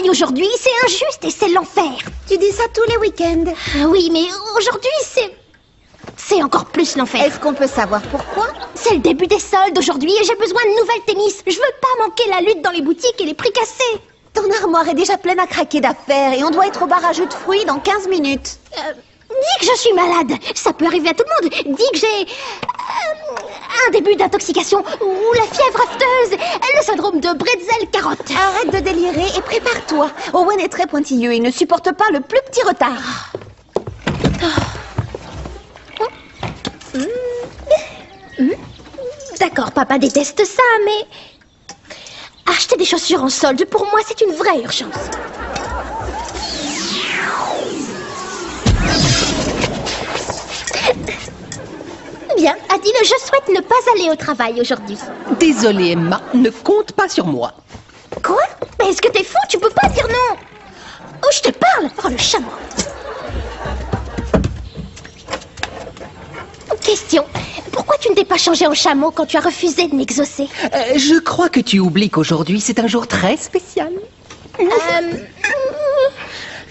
travail aujourd'hui, c'est injuste et c'est l'enfer. Tu dis ça tous les week-ends. Oui, mais aujourd'hui, c'est encore plus l'enfer. Est-ce qu'on peut savoir pourquoi? C'est le début des soldes aujourd'hui et j'ai besoin de nouvelles tennis. Je veux pas manquer la lutte dans les boutiques et les prix cassés. Ton armoire est déjà pleine à craquer d'affaires et on doit être au bar à jus de fruits dans 15 minutes. Dis que je suis malade. Ça peut arriver à tout le monde. Dis que j'ai... un début d'intoxication ou la fièvre afteuse, le syndrome de bretzel-carotte. Arrête de délirer et prépare-toi. Owen est très pointilleux, il ne supporte pas le plus petit retard. D'accord, papa déteste ça, mais... acheter des chaussures en solde, pour moi, c'est une vraie urgence. Bien, Adil, je souhaite ne pas aller au travail aujourd'hui. Désolée, Emma, ne compte pas sur moi. Quoi? Mais est-ce que t'es fou? Tu peux pas dire non. Oh, je te parle. Oh, le chameau. Question. Pourquoi tu ne t'es pas changé en chameau quand tu as refusé de m'exaucer? Je crois que tu oublies qu'aujourd'hui, c'est un jour très spécial.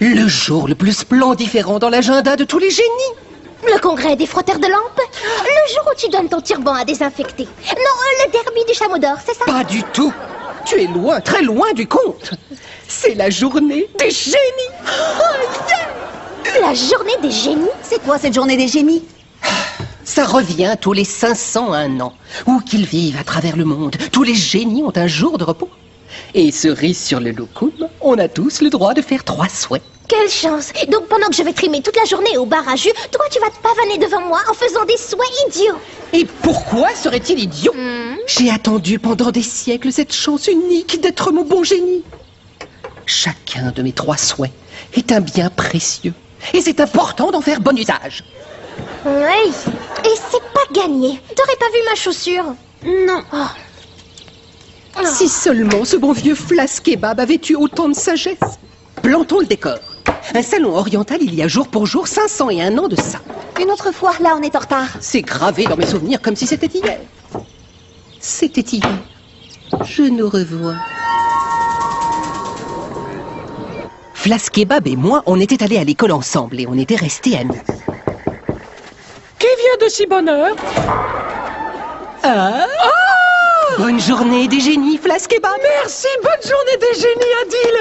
Le jour le plus splendifiant dans l'agenda de tous les génies. Le congrès des frotteurs de lampes? Le jour où tu donnes ton turban à désinfecter? Non, le derby du chameau d'or, c'est ça? Pas du tout. Tu es loin, très loin du compte. C'est la journée des génies. Oh, yeah! La journée des génies? C'est quoi cette journée des génies? Ça revient tous les 501 ans. Où qu'ils vivent à travers le monde, tous les génies ont un jour de repos. Et cerise sur le loukoum, on a tous le droit de faire 3 souhaits. Quelle chance! Donc pendant que je vais trimer toute la journée au bar à jus, toi tu vas te pavaner devant moi en faisant des souhaits idiots! Et pourquoi serait-il idiot? J'ai attendu pendant des siècles cette chance unique d'être mon bon génie. Chacun de mes 3 souhaits est un bien précieux. Et c'est important d'en faire bon usage. Oui, et c'est pas gagné. T'aurais pas vu ma chaussure? Non. Oh. Si seulement ce bon vieux Flas Kebab avait eu autant de sagesse. Plantons le décor. Un salon oriental il y a jour pour jour 501 ans de ça. Une autre fois, là on est en retard. C'est gravé dans mes souvenirs comme si c'était hier. C'était hier. Je nous revois. Flas Kebab et moi, on était allés à l'école ensemble et on était restés amis. Qui vient de si bonne heure? Bonne journée des génies, Flas Kebab. Merci, bonne journée des génies, Adil.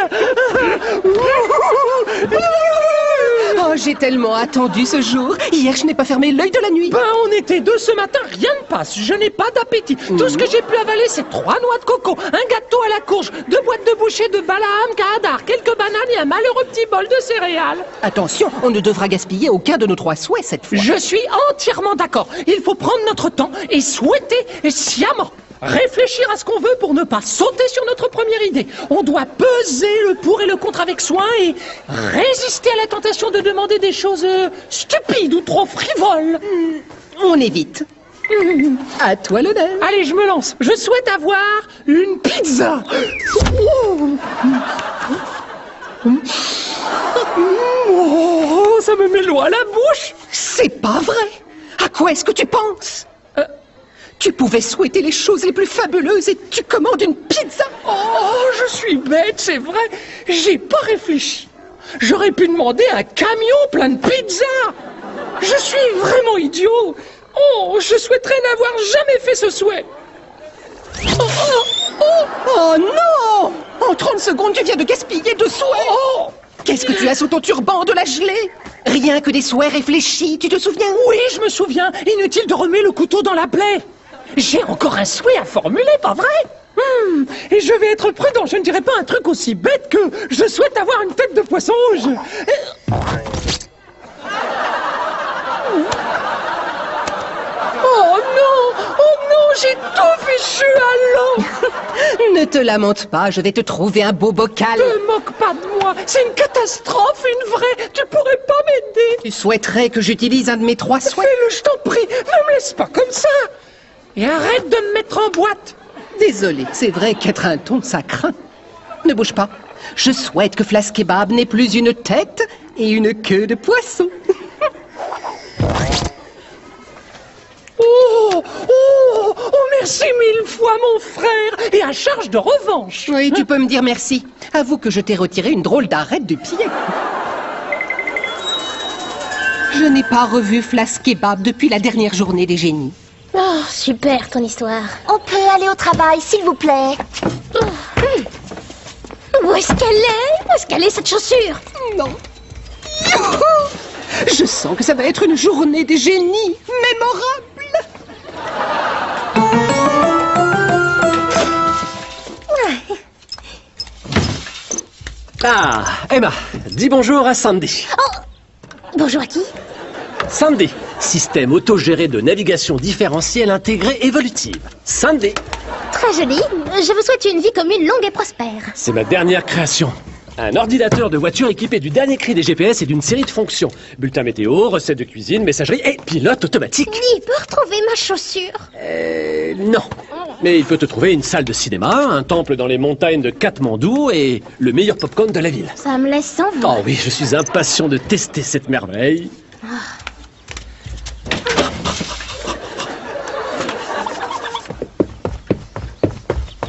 Oh, j'ai tellement attendu ce jour. Hier, je n'ai pas fermé l'œil de la nuit. Ben, on était 2 ce matin, rien ne passe. Je n'ai pas d'appétit. Tout ce que j'ai pu avaler, c'est 3 noix de coco, un gâteau à la courge, 2 boîtes de bouchées de Balaam Kahadar, quelques bananes et un malheureux petit bol de céréales. Attention, on ne devra gaspiller aucun de nos 3 souhaits cette fois. Je suis entièrement d'accord. Il faut prendre notre temps et souhaiter sciemment. Réfléchir à ce qu'on veut pour ne pas sauter sur notre première idée. On doit peser le pour et le contre avec soin et résister à la tentation de demander des choses stupides ou trop frivoles. On évite. À toi l'honneur. Allez, je me lance. Je souhaite avoir une pizza. Oh, ça me met l'eau à la bouche. C'est pas vrai. À quoi est-ce que tu penses? Tu pouvais souhaiter les choses les plus fabuleuses et tu commandes une pizza? Oh, je suis bête, c'est vrai. J'ai pas réfléchi. J'aurais pu demander un camion plein de pizzas. Je suis vraiment idiot. Oh, je souhaiterais n'avoir jamais fait ce souhait. Oh non! En 30 secondes, tu viens de gaspiller 2 souhaits. Oh! Qu'est-ce que tu as sous ton turban de la gelée? Rien que des souhaits réfléchis, tu te souviens? Oui, je me souviens. Inutile de remuer le couteau dans la plaie. J'ai encore un souhait à formuler, pas vrai? Et je vais être prudent, je ne dirai pas un truc aussi bête que je souhaite avoir une tête de poisson rouge. Oh non, j'ai tout fichu à l'eau. Ne te lamente pas, je vais te trouver un beau bocal. Ne moque pas de moi, c'est une catastrophe, une vraie. Tu pourrais pas m'aider? Tu souhaiterais que j'utilise un de mes 3 souhaits? Fais-le, je t'en prie, ne me laisse pas comme ça. Et arrête de me mettre en boîte. Désolé, c'est vrai qu'être un thon, ça craint. Ne bouge pas. Je souhaite que Flas Kebab n'ait plus une tête et une queue de poisson. Oh, Merci 1000 fois, mon frère, et à charge de revanche. Oui, tu peux me dire merci. Avoue que je t'ai retiré une drôle d'arête du pied. Je n'ai pas revu Flas Kebab depuis la dernière journée des génies. Oh, super ton histoire. On peut aller au travail, s'il vous plaît. Où est-ce qu'elle est? Où est-ce qu'elle est cette chaussure? Non. Je sens que ça va être une journée des génies mémorable. Ah, Emma, dis bonjour à Sandy. Bonjour à qui? Sandy, système autogéré de navigation différentielle intégrée évolutive. Sandy, Très jolie. Je vous souhaite une vie commune longue et prospère. c'est ma dernière création. Un ordinateur de voiture équipé du dernier cri des GPS et d'une série de fonctions. Bulletin météo, recettes de cuisine, messagerie et pilote automatique. Il peut retrouver ma chaussure. Non. Mais il peut te trouver une salle de cinéma, un temple dans les montagnes de Katmandou et le meilleur popcorn de la ville. Ça me laisse sans voix. Oh oui, je suis impatient de tester cette merveille.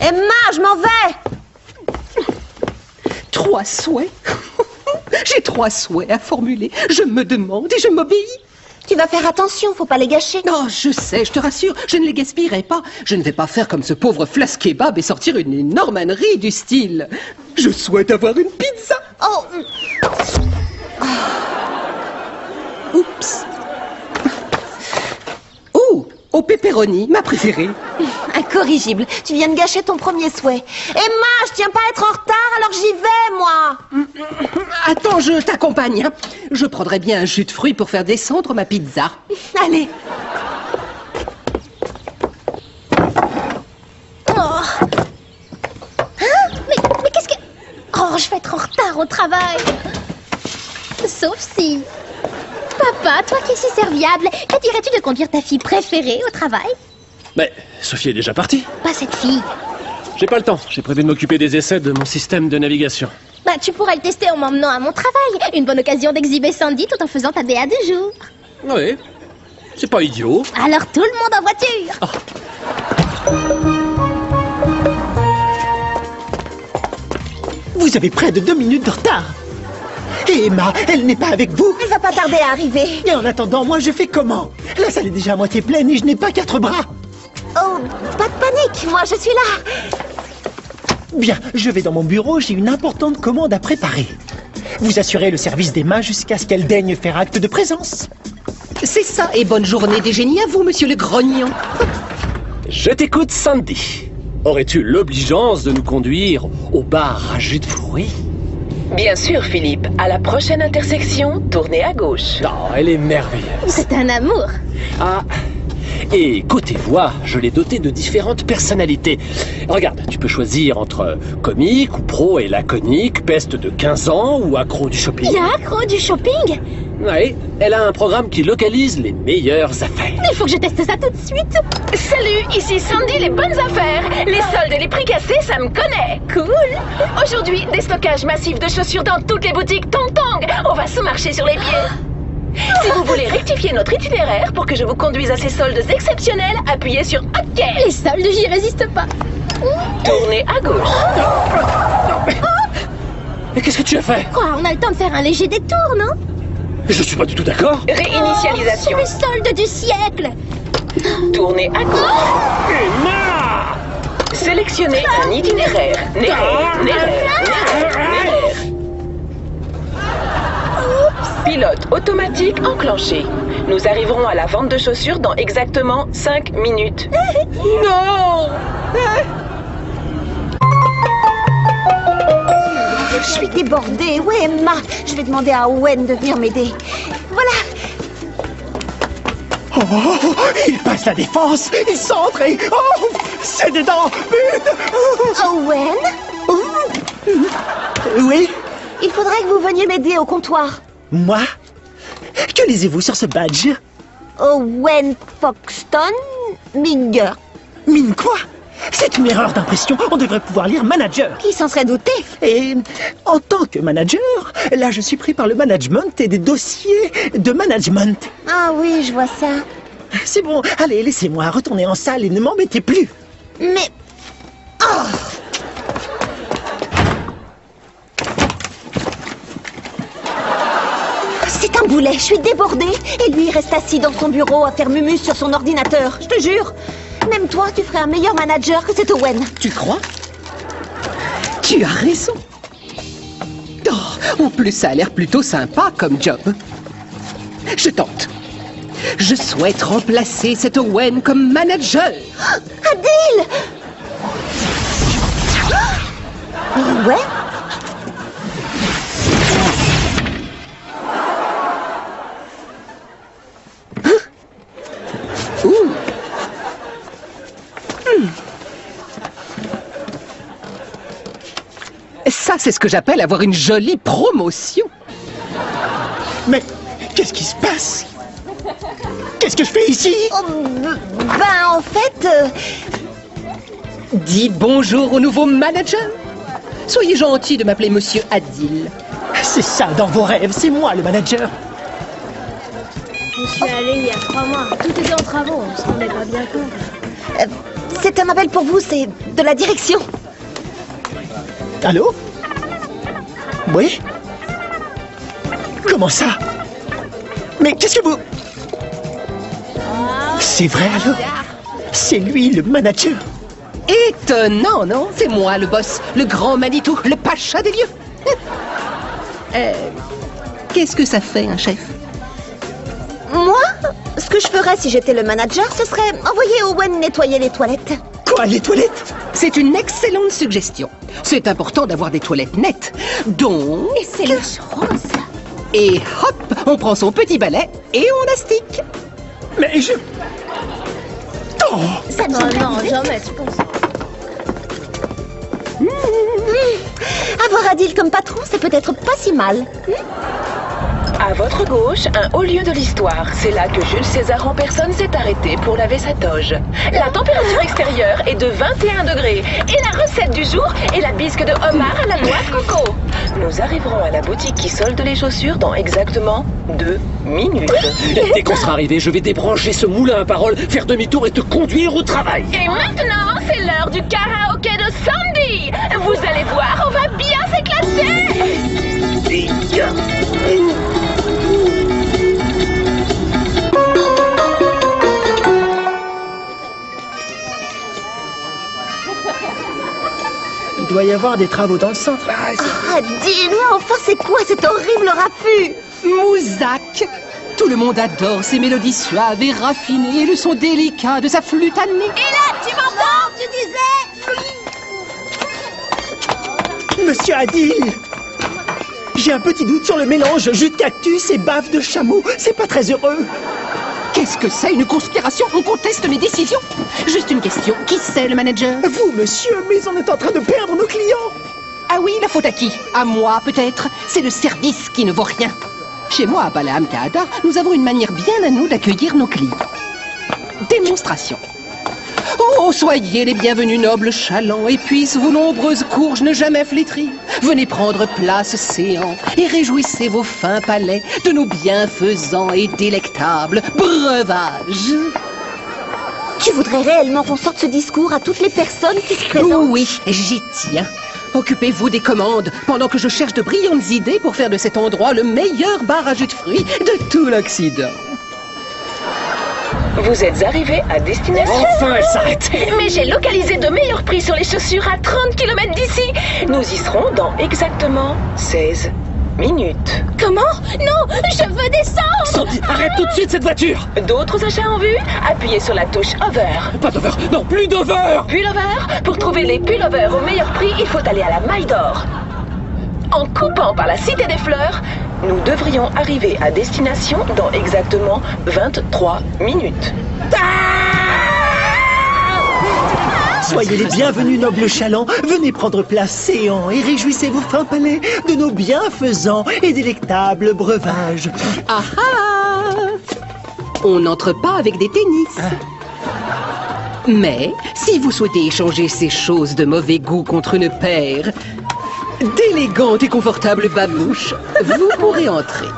Emma, je m'en vais. 3 souhaits. J'ai 3 souhaits à formuler. Je me demande et je m'obéis. Tu vas faire attention, faut pas les gâcher. Non, je sais, je te rassure, je ne les gaspillerai pas. Je ne vais pas faire comme ce pauvre Flas Kebab et sortir une énorme ânerie du style. Je souhaite avoir une pizza. Oh, Oups. Au pepperoni, ma préférée. incorrigible. Tu viens de gâcher ton premier souhait. Emma, je tiens pas à être en retard, alors j'y vais, moi. Attends, je t'accompagne. Hein. Je prendrai bien un jus de fruits pour faire descendre ma pizza. Allez. Oh. Mais qu'est-ce que... Oh, je vais être en retard au travail. Sauf si... Papa, toi qui es si serviable, que dirais-tu de conduire ta fille préférée au travail? Mais Sophie est déjà partie. Pas cette fille. J'ai pas le temps. J'ai prévu de m'occuper des essais de mon système de navigation. Bah, tu pourras le tester en m'emmenant à mon travail. Une bonne occasion d'exhiber Sandy tout en faisant ta BA du jour. Oui. C'est pas idiot. Alors tout le monde en voiture. Vous avez près de 2 minutes de retard. Et Emma, elle n'est pas avec vous. Elle va pas tarder à arriver. Et en attendant, moi, je fais comment? La salle est déjà à moitié pleine et je n'ai pas 4 bras. Oh, pas de panique, moi je suis là. Bien, je vais dans mon bureau, j'ai une importante commande à préparer. Vous assurez le service d'Emma jusqu'à ce qu'elle daigne faire acte de présence. C'est ça, et bonne journée des génies à vous, monsieur le grognon. Je t'écoute, Sandy. Aurais-tu l'obligeance de nous conduire au bar à jus de fruits? Bien sûr, Philippe. À la prochaine intersection, tournez à gauche. Oh, elle est merveilleuse. C'est un amour. Ah. Et côté voix, je l'ai doté de différentes personnalités. Regarde, tu peux choisir entre comique ou pro et laconique, peste de 15 ans ou accro du shopping. Il y a accro du shopping. Oui, elle a un programme qui localise les meilleures affaires. Il faut que je teste ça tout de suite. Salut, ici Sandy, les bonnes affaires. Les soldes et les prix cassés, ça me connaît. Cool. Aujourd'hui, déstockage massif de chaussures dans toutes les boutiques Tong Tong. On va se marcher sur les pieds. Si vous voulez rectifier notre itinéraire pour que je vous conduise à ces soldes exceptionnels, appuyez sur OK. Les soldes, j'y résiste pas. Tournez à gauche. Mais qu'est-ce que tu as fait? Oh, on a le temps de faire un léger détour, non? Je suis pas du tout d'accord. Réinitialisation. Oh, c'est le solde du siècle. Tournez à gauche. Emma! Sélectionnez un itinéraire. Néraire. Pilote automatique enclenché. Nous arriverons à la vente de chaussures dans exactement 5 minutes. Non! Je suis débordée. Où est Emma? Je vais demander à Owen de venir m'aider. Voilà. Oh, il passe la défense, il centre et... Oh, c'est des dents. Owen? Oui, Il faudrait que vous veniez m'aider au comptoir. moi? Que lisez-vous sur ce badge? Owen Foxton Minger. Mine quoi? C'est une erreur d'impression, on devrait pouvoir lire manager. Qui s'en serait douté? Et en tant que manager, là je suis pris par le management et des dossiers de management. Ah oui, je vois ça. C'est bon, allez, laissez-moi retourner en salle et ne m'embêtez plus. Mais... Oh. C'est un boulet, je suis débordée. Et lui, il reste assis dans son bureau à faire mumu sur son ordinateur, je te jure. Même toi, tu ferais un meilleur manager que cet Owen. Tu crois? Tu as raison. Oh, en plus, ça a l'air plutôt sympa comme job. Je tente. Je souhaite remplacer cet Owen comme manager. Adil! Ouais? Ça, c'est ce que j'appelle avoir une jolie promotion. Mais qu'est-ce qui se passe? Qu'est-ce que je fais ici? Oh, ben, en fait... Dis bonjour au nouveau manager. Soyez gentil de m'appeler Monsieur Adil. C'est ça, dans vos rêves, c'est moi le manager. Je suis allée il y a 3 mois. Tout était en travaux, on se rendait pas bien compte. c'est un appel pour vous, c'est de la direction. Allô? Oui? Comment ça? Mais qu'est-ce que vous... C'est vrai alors? C'est lui le manager. Étonnant, non? C'est moi le boss, le grand Manitou, le pacha des lieux. Qu'est-ce que ça fait un chef? Moi, ce que je ferais si j'étais le manager, ce serait envoyer Owen nettoyer les toilettes. Quoi, les toilettes? C'est une excellente suggestion. C'est important d'avoir des toilettes nettes. Donc... Et c'est les choses. Et hop, on prend son petit balai et on astique. Mais je... Oh! Ça ne non, jamais, tu penses. Avoir Adil comme patron, c'est peut-être pas si mal. À votre gauche, un haut lieu de l'histoire. C'est là que Jules César en personne s'est arrêté pour laver sa toge. La température extérieure est de 21 degrés. Et la recette du jour est la bisque de homard à la noix de coco. Nous arriverons à la boutique qui solde les chaussures dans exactement 2 minutes. Et dès qu'on sera arrivé, je vais débrancher ce moulin à paroles, faire demi-tour et te conduire au travail. Et maintenant, c'est l'heure du karaoké de Sandy. Vous allez voir, on va bien s'éclater. Il doit y avoir des travaux dans le centre. Adil, enfin c'est quoi cet horrible raffut? Mouzak. Tout le monde adore ses mélodies suaves et raffinées et le son délicat de sa flûte à nez. Et là, tu m'entends? Tu disais... Monsieur Adil! J'ai un petit doute sur le mélange jus de cactus et bave de chameau. C'est pas très heureux. Qu'est-ce que c'est, une conspiration? On conteste mes décisions? Juste une question, qui c'est le manager? Vous, monsieur, mais on est en train de perdre nos clients. Ah oui, la faute à qui? À moi, peut-être? C'est le service qui ne vaut rien. Chez moi, à Balaam Kahada, nous avons une manière bien à nous d'accueillir nos clients. Démonstration. Oh, soyez les bienvenus, nobles chalands, et puissent vos nombreuses courges ne jamais flétrir. Venez prendre place, séants, et réjouissez vos fins palais de nos bienfaisants et délectables breuvages. Tu voudrais réellement qu'on sorte ce discours à toutes les personnes qui se présentent? Oui, j'y tiens. Occupez-vous des commandes pendant que je cherche de brillantes idées pour faire de cet endroit le meilleur bar à jus de fruits de tout l'Occident. Vous êtes arrivés à destination. Enfin, elle s'arrête. Mais j'ai localisé de meilleurs prix sur les chaussures à 30 km d'ici. Nous y serons dans exactement 16 minutes. Comment? Non, je veux descendre. Sandy, arrête tout de suite cette voiture. D'autres achats en vue? Appuyez sur la touche Over. Pas d'over, non, plus d'over. Pullover? Pour trouver les pullovers au meilleur prix, il faut aller à la Maille d'Or. En coupant par la Cité des Fleurs, nous devrions arriver à destination dans exactement 23 minutes. Soyez les bienvenus, nobles chalands. Venez prendre place, séants, et réjouissez vos fins palais de nos bienfaisants et délectables breuvages. Ah ah! On n'entre pas avec des tennis. Mais, si vous souhaitez échanger ces choses de mauvais goût contre une paire d'élégantes et confortables babouches, vous pourrez entrer.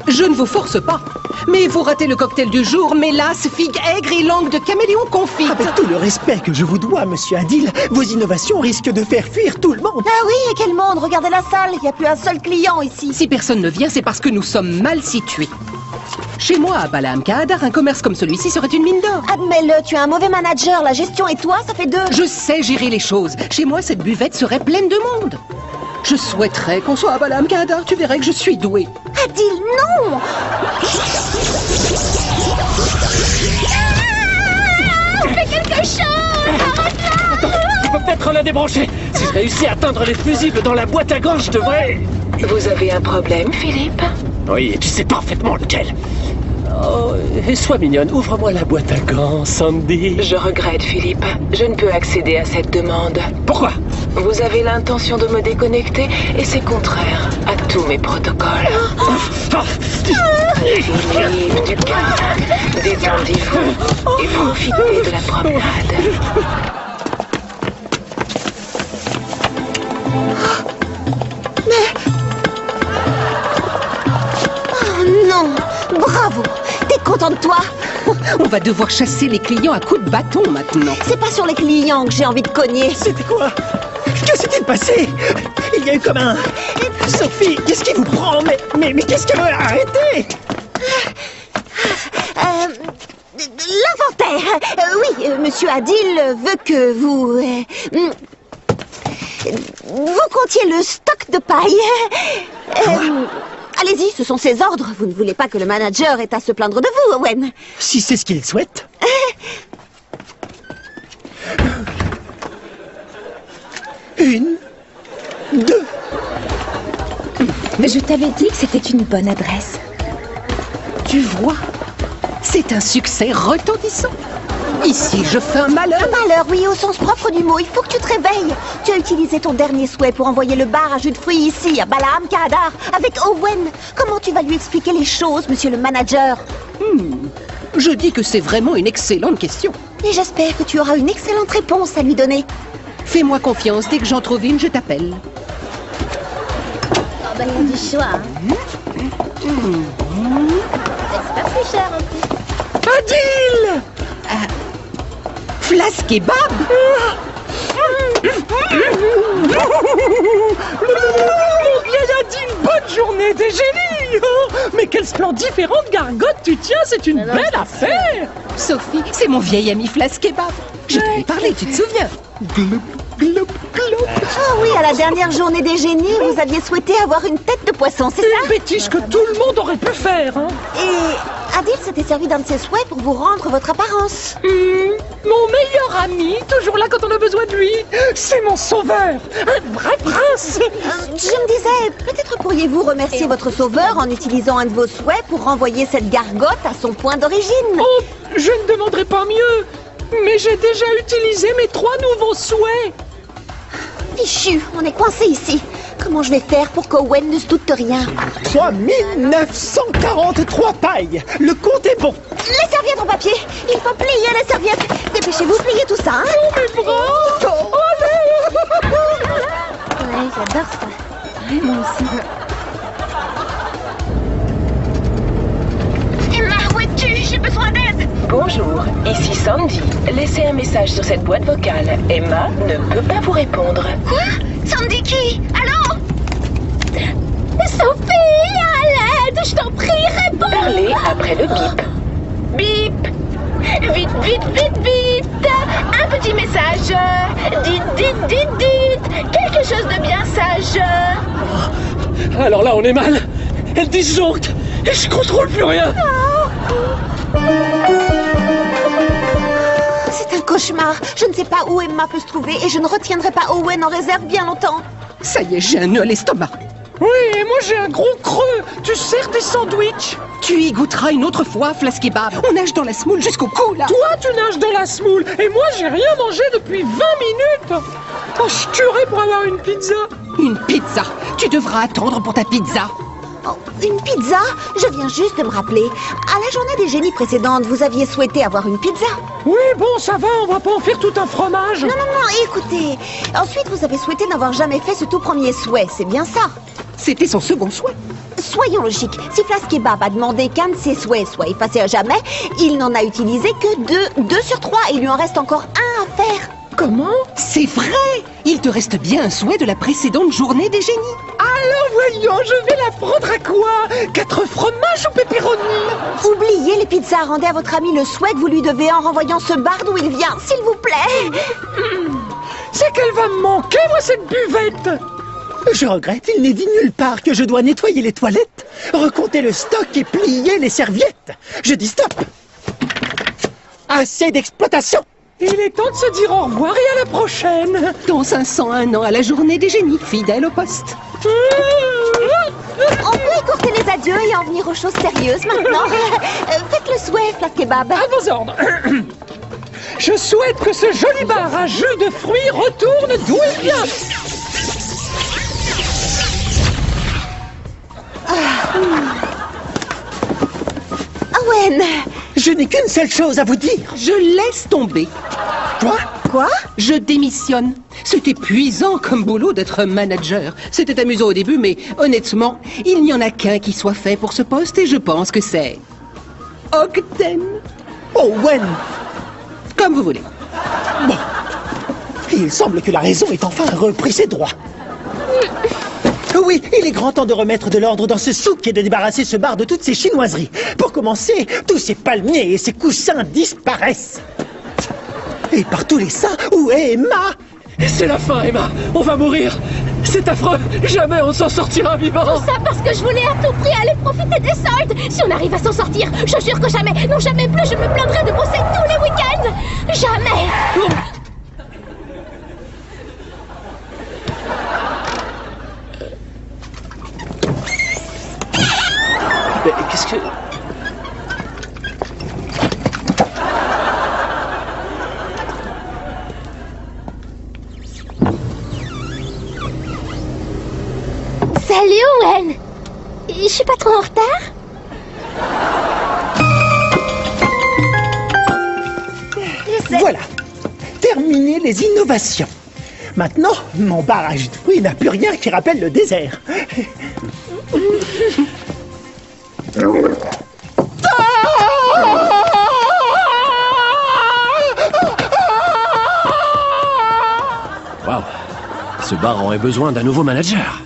Je ne vous force pas. Mais vous ratez le cocktail du jour, mélasse, figue aigre et langue de caméléon confite. Avec tout le respect que je vous dois, monsieur Adil, vos innovations risquent de faire fuir tout le monde. Ah oui, et quel monde! Regardez la salle, il n'y a plus un seul client ici. Si personne ne vient, c'est parce que nous sommes mal situés. Chez moi, à Balaam Kahadar, un commerce comme celui-ci serait une mine d'or. Admets-le, tu es un mauvais manager. La gestion et toi, ça fait deux. Je sais gérer les choses. Chez moi, cette buvette serait pleine de monde. Je souhaiterais qu'on soit à Balaam Kahadar. Tu verrais que je suis doué. Adil, non! Fais quelque chose! Arrête-la! Tu peux peut-être la débrancher. Si je réussis à atteindre les fusibles dans la boîte à gants, je devrais... Vous avez un problème, Philippe? Oui, et tu sais parfaitement lequel. Oh, et sois mignonne, ouvre-moi la boîte à gants, Sandy. Je regrette, Philippe. Je ne peux accéder à cette demande. Pourquoi? Vous avez l'intention de me déconnecter et c'est contraire à tous mes protocoles. Philippe, du calme. Détendez-vous et profitez de la promenade. Non! Bravo! T'es content de toi? On va devoir chasser les clients à coups de bâton maintenant. C'est pas sur les clients que j'ai envie de cogner. C'était quoi? Que s'est-il passé? Il y a eu comme un... Sophie, qu'est-ce qui vous prend? Mais qu'est-ce que... Arrêtez! L'inventaire! Oui, monsieur Adil veut que vous... vous comptiez le stock de paille. Allez-y, ce sont ses ordres. Vous ne voulez pas que le manager ait à se plaindre de vous, Owen. Si c'est ce qu'il souhaite. Une, deux. Je t'avais dit que c'était une bonne adresse. Tu vois, c'est un succès retentissant. Ici, je fais un malheur. Un malheur, oui, au sens propre du mot. Il faut que tu te réveilles. Tu as utilisé ton dernier souhait pour envoyer le bar à jus de fruits ici, à Balaam Kahadar, avec Owen. Comment tu vas lui expliquer les choses, monsieur le manager? Je dis que c'est vraiment une excellente question. Et j'espère que tu auras une excellente réponse à lui donner. Fais-moi confiance, dès que j'en trouve une, je t'appelle. Oh, bah, il y a du choix. C'est pas plus cher en plus. Adil! Flas kebab? Mon vieil Adil, bonne journée des génies! Mais quelle splendifiante gargote tu tiens, c'est une belle affaire! Sophie, c'est mon vieil ami Flas kebab. Je t'en ai parlé, tu te souviens? Oh oui, à la dernière journée des génies, vous aviez souhaité avoir une tête de poisson, c'est ça? Une bêtise que tout le monde aurait pu faire, hein? Et Adil s'était servi d'un de ses souhaits pour vous rendre votre apparence. Mon meilleur ami, toujours là quand on a besoin de lui, c'est mon sauveur, un vrai prince. Je me disais, peut-être pourriez-vous remercier votre sauveur en utilisant un de vos souhaits pour renvoyer cette gargote à son point d'origine. Oh, je ne demanderai pas mieux, mais j'ai déjà utilisé mes 3 nouveaux souhaits. Fichu, on est coincé ici. Comment je vais faire pour qu'Owen ne se doute de rien? 3943 pailles. Le compte est bon. Les serviettes en papier. Il faut plier les serviettes. Dépêchez-vous, pliez tout ça, hein? Mes bras. Ouais, j'adore ça. Moi aussi. Emma, où es-tu? J'ai besoin d'aide. Bonjour, ici Sandy. Laissez un message sur cette boîte vocale. Emma ne peut pas vous répondre. Quoi? Sandy qui? Allô? Sophie, à l'aide, je t'en prie, réponds! Parlez après le bip. Bip! Vite, vite, vite, vite! Un petit message! Dites! Quelque chose de bien sage! Alors là, on est mal. Elle disjoncte et je contrôle plus rien. C'est un cauchemar. Je ne sais pas où Emma peut se trouver et je ne retiendrai pas Owen en réserve bien longtemps. Ça y est, j'ai un nœud à l'estomac. Oui, et moi j'ai un gros creux. Tu sers des sandwichs? Tu y goûteras une autre fois, Flas kebab. On nage dans la semoule jusqu'au cou, là. Toi, tu nages dans la semoule, et moi j'ai rien mangé depuis 20 minutes. Oh, je tuerais pour avoir une pizza. Une pizza. Tu devras attendre pour ta pizza. Oh, une pizza? Je viens juste de me rappeler. À la journée des génies précédente, vous aviez souhaité avoir une pizza? Oui, bon, ça va, on va pas en faire tout un fromage. Non, écoutez. Ensuite, vous avez souhaité n'avoir jamais fait ce tout premier souhait, c'est bien ça? C'était son second souhait. Soyons logiques. Si Flas Kebab a demandé qu'un de ses souhaits soit effacé à jamais, il n'en a utilisé que 2 sur 3. Il lui en reste encore un à faire. Comment? C'est vrai! Il te reste bien un souhait de la précédente journée des génies. Alors voyons, je vais la prendre à quoi? 4 fromages ou pepperoni? Oubliez les pizzas. Rendez à votre ami le souhait que vous lui devez en renvoyant ce bar d'où il vient, s'il vous plaît. C'est qu'elle va me manquer, moi, cette buvette! Je regrette, il n'est dit nulle part que je dois nettoyer les toilettes, recompter le stock et plier les serviettes. Je dis stop. Assez d'exploitation. Il est temps de se dire au revoir et à la prochaine. Dans 501 ans à la journée des génies, fidèle au poste. On peut écourter les adieux et en venir aux choses sérieuses maintenant. Faites le souhait, Flas Kebab. À vos ordres. Je souhaite que ce joli bar à jus de fruits retourne d'où il vient. Owen! Je n'ai qu'une seule chose à vous dire. Je laisse tomber. Quoi? Je démissionne. C'est épuisant comme boulot d'être manager. C'était amusant au début, mais honnêtement, il n'y en a qu'un qui soit fait pour ce poste et je pense que c'est... Ogden. Owen. Comme vous voulez. Bon. Il semble que la raison ait enfin repris ses droits. Oui, il est grand temps de remettre de l'ordre dans ce souk et de débarrasser ce bar de toutes ces chinoiseries. Pour commencer, tous ces palmiers et ces coussins disparaissent. Et par tous les saints, où est Emma? C'est la fin, Emma. On va mourir. C'est affreux. Jamais on s'en sortira vivant. Tout ça parce que je voulais à tout prix aller profiter des soldes. Si on arrive à s'en sortir, je jure que jamais, non jamais plus, je me plaindrai de bosser tous les week-ends. Jamais. Mais qu'est-ce que... Salut Owen. Je suis pas trop en retard? Voilà. Terminé les innovations. Maintenant, mon bar à jus de fruits n'a plus rien qui rappelle le désert. Waouh. Ce bar aurait besoin d'un nouveau manager.